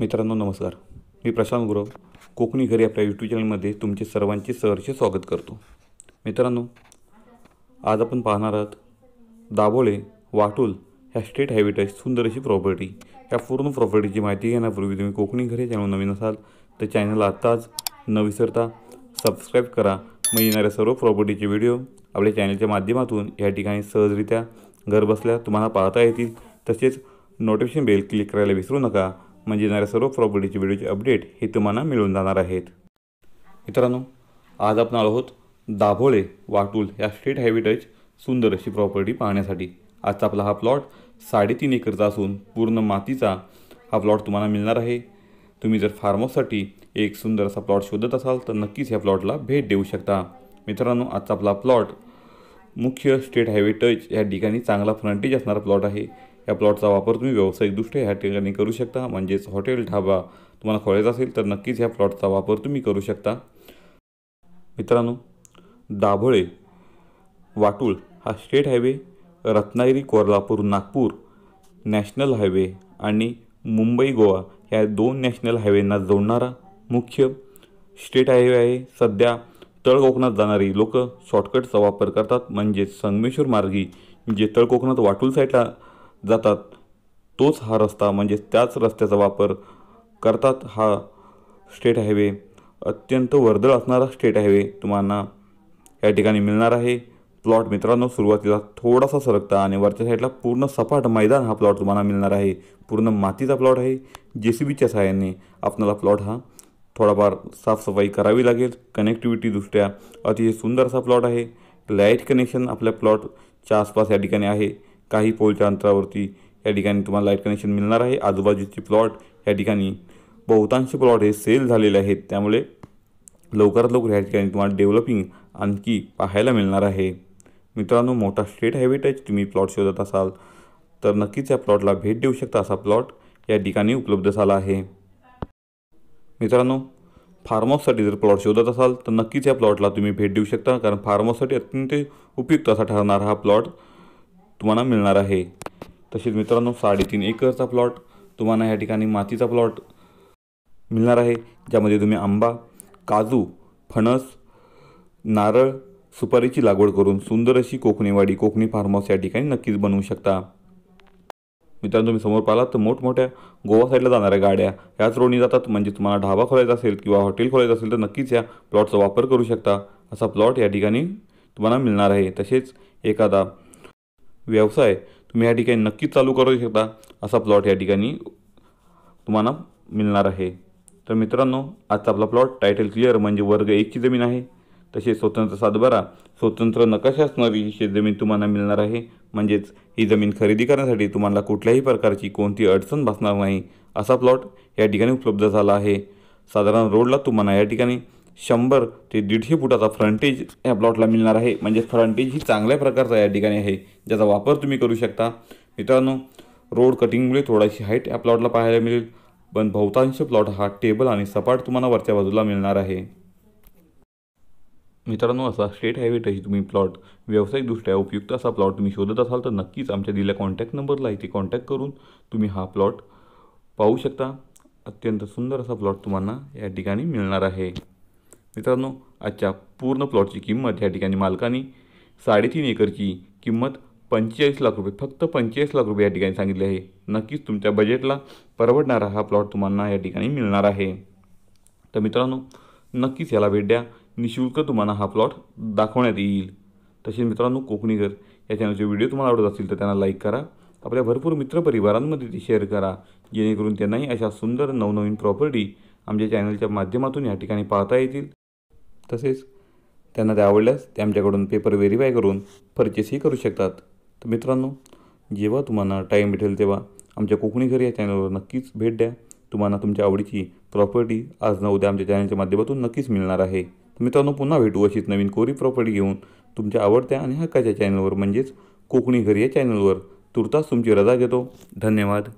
मित्रांनो नमस्कार. मी प्रशांत गुरव कोकणी घरी आपल्या यूट्यूब चॅनलमध्ये तुमचे सर्वांचे सहर्ष स्वागत करतो. मित्रांनो, आज आपण पाहणार आहोत दाभोळे वाटूल ह्या स्टेट हायवे टच सुंदर अशी प्रॉपर्टी. या पूर्ण प्रॉपर्टीची माहिती घेण्यापूर्वी तुम्ही कोकणी घरी चॅनल नवीन असाल तर चॅनलला आत्ताच न विसरता सबस्क्राईब करा. मग येणाऱ्या सर्व प्रॉपर्टीचे व्हिडिओ आपल्या चॅनलच्या माध्यमातून या ठिकाणी सहजरित्या घर बसल्या तुम्हाला पाहता येतील. तसेच नोटिफिकेशन बेल क्लिक करायला विसरू नका, म्हणजे येणाऱ्या सर्व प्रॉपर्टीचे व्हिडिओचे अपडेट हे तुम्हाला मिळून जाणार आहेत. मित्रांनो, आज आपण आलो आहोत दाभोळे वाटूल या स्टेट हायवे टच सुंदर अशी प्रॉपर्टी पाहण्यासाठी. आजचा आपला हा प्लॉट 3.5 एकरचा असून पूर्ण मातीचा हा प्लॉट तुम्हाला मिळणार आहे. तुम्ही जर फार्म हाऊससाठी एक सुंदर असा प्लॉट शोधत असाल तर नक्कीच या प्लॉटला भेट देऊ शकता. मित्रांनो, आजचा आपला प्लॉट मुख्य स्टेट हायवे टच या ठिकाणी चांगला फ्रंटेज असणारा प्लॉट आहे. या प्लॉटचा वापर तुम्ही व्यावसायिकदृष्ट्या ह्या ठिकाणी करू शकता, म्हणजेच हॉटेल ढाबा तुम्हाला खोलायचा असेल तर नक्कीच ह्या प्लॉटचा वापर तुम्ही करू शकता. मित्रांनो, दाभोळे वाटूल हा state highway Ratnagiri Kolhapur Nagpur national highway आणि मुंबई गोवा ह्या 2 नॅशनल हायवेंना जोडणारा मुख्य स्टेट हायवे आहे. सध्या तळ कोकणात जाणारी लोक शॉर्टकटचा वापर करतात, म्हणजेच संगमेश्वर मार्गी जे तळ कोकणात वाटूल साईडला जातात तोच हा रस्ता, म्हणजे त्याच रस्त्याचा वापर करतात. हा स्टेट हायवे अत्यंत वर्दळ असणारा स्टेट हायवे तुम्हाला या ठिकाणी मिळणार आहे. प्लॉट मित्रांनो सुरुवातीला थोडासा सरकता आणि वरच्या साईडला पूर्ण सपाट मैदान हा प्लॉट तुम्हाला मिळणार आहे. पूर्ण मातीचा प्लॉट आहे. JCBच्या सहाय्याने आपल्याला प्लॉट हा थोडाफार साफसफाई करावी लागेल. कनेक्टिव्हिटीदृष्ट्या अतिशय सुंदर असा प्लॉट आहे. लाईट कनेक्शन आपल्या प्लॉटच्या आसपास या ठिकाणी आहे. काही पोलच्या अंतरावरती या ठिकाणी तुम्हाला लाईट कनेक्शन मिळणार आहे. आजूबाजूचे प्लॉट या ठिकाणी बहुतांश प्लॉट हे सेल झालेले आहेत, त्यामुळे लवकरात लवकर या ठिकाणी तुम्हाला डेव्हलपिंग आणखी पाहायला मिळणार आहे. मित्रांनो, मोठा स्टेट हायवे टच तुम्ही प्लॉट शोधत असाल तर नक्कीच या प्लॉटला भेट देऊ शकता. असा प्लॉट या ठिकाणी उपलब्ध झाला आहे. मित्रांनो, फार्म हाऊससाठी जर प्लॉट शोधत असाल तर नक्कीच या प्लॉटला तुम्ही भेट देऊ शकता, कारण फार्म हाऊससाठी अत्यंत उपयुक्त असा ठरणारा हा प्लॉट तुम्हाला मिळणार आहे. तसेच मित्रांनो, 3.5 एकरचा प्लॉट तुम्हाला या ठिकाणी मातीचा प्लॉट मिळणार आहे, ज्यामध्ये तुम्ही आंबा, काजू, फणस, नारळ, सुपारीची लागवड करून सुंदर अशी कोकणीवाडी कोकणी फार्म हाऊस या ठिकाणी नक्कीच बनवू शकता. मित्रांनो, तुम्ही समोर पाहिलात तर मोठमोठ्या गोवा साईडला जाणाऱ्या गाड्या याच रोडनी जातात, म्हणजे तुम्हाला ढाबा खोलायचा असेल किंवा हॉटेल खोलायचं असेल तर नक्कीच या प्लॉटचा वापर करू शकता. असा प्लॉट या ठिकाणी तुम्हाला मिळणार आहे. तसेच एखादा व्यवसाय तुम्ही या ठिकाणी नक्कीच चालू करू शकता, असा प्लॉट या ठिकाणी तुम्हाला मिळणार आहे. तर मित्रांनो, आजचा आपला प्लॉट टायटल क्लिअर म्हणजे वर्ग 1ची जमीन आहे. तसेच स्वतंत्र सातबारा स्वतंत्र नकाशा असणारी ही जमीन तुम्हाला मिळणार आहे, म्हणजेच ही जमीन खरेदी करण्यासाठी तुम्हाला कुठल्याही प्रकारची कोणती अडचण भासणार नाही. असा प्लॉट या ठिकाणी उपलब्ध झाला आहे. साधारण रोडला तुम्हाला या ठिकाणी 100 ते 150 फुटाचा फ्रंटेज या प्लॉटला मिळणार आहे, म्हणजे फ्रंटेज ही चांगल्या प्रकारचा या ठिकाणी आहे, ज्याचा वापर तुम्ही करू शकता. मित्रांनो, रोड कटिंगमुळे थोडीशी हाईट या प्लॉटला पाहायला मिळेल, पण बहुतांश प्लॉट हा टेबल आणि सपाट तुम्हाला वरच्या बाजूला मिळणार आहे. मित्रांनो, असा स्टेट हायवे टच तुम्ही प्लॉट व्यावसायिकदृष्ट्या उपयुक्त असा प्लॉट तुम्ही शोधत असाल तर नक्कीच आमच्या दिलेल्या कॉन्टॅक्ट नंबरला इथे कॉन्टॅक्ट करून तुम्ही हा प्लॉट पाहू शकता. अत्यंत सुंदर असा प्लॉट तुम्हाला या ठिकाणी मिळणार आहे. मित्रांनो, आजच्या पूर्ण प्लॉटची किंमत या ठिकाणी मालकांनी 3.5 एकरची किंमत 45 लाख रुपये, फक्त 45 लाख रुपये या ठिकाणी सांगितले आहे. नक्कीच तुमच्या बजेटला परवडणारा हा प्लॉट तुम्हाला या ठिकाणी मिळणार आहे. तर मित्रांनो, नक्कीच याला भेट द्या. निःशुल्क तुम्हाला हा प्लॉट दाखवण्यात येईल. तसेच मित्रांनो, कोकणी घर या चॅनलचे व्हिडिओ तुम्हाला आवडत असतील तर त्यांना लाईक करा. आपल्या भरपूर मित्रपरिवारांमध्ये ते शेअर करा, जेणेकरून त्यांनाही अशा सुंदर नवनवीन प्रॉपर्टी आमच्या चॅनलच्या माध्यमातून या ठिकाणी पाहता येतील. तसेच त्यांना ते आवडल्यास ते आमच्याकडून पेपर व्हेरीफाय करून परचेसही करू शकतात. तर मित्रांनो, जेव्हा तुम्हाला टाईम भेटेल तेव्हा आमच्या कोकणी घर या चॅनलवर नक्कीच भेट द्या. तुम्हाला तुमच्या आवडीची प्रॉपर्टी आज ना उद्या आमच्या चॅनलच्या माध्यमातून नक्कीच मिळणार आहे. मित्रांनो, पुन्हा भेटू अशीच नवीन कोरी प्रॉपर्टी घेऊन तुमच्या आवडत्या आणि हक्काच्या चॅनलवर, म्हणजेच कोकणी घर या चॅनलवर. तुर्तास तुमची रजा घेतो. धन्यवाद.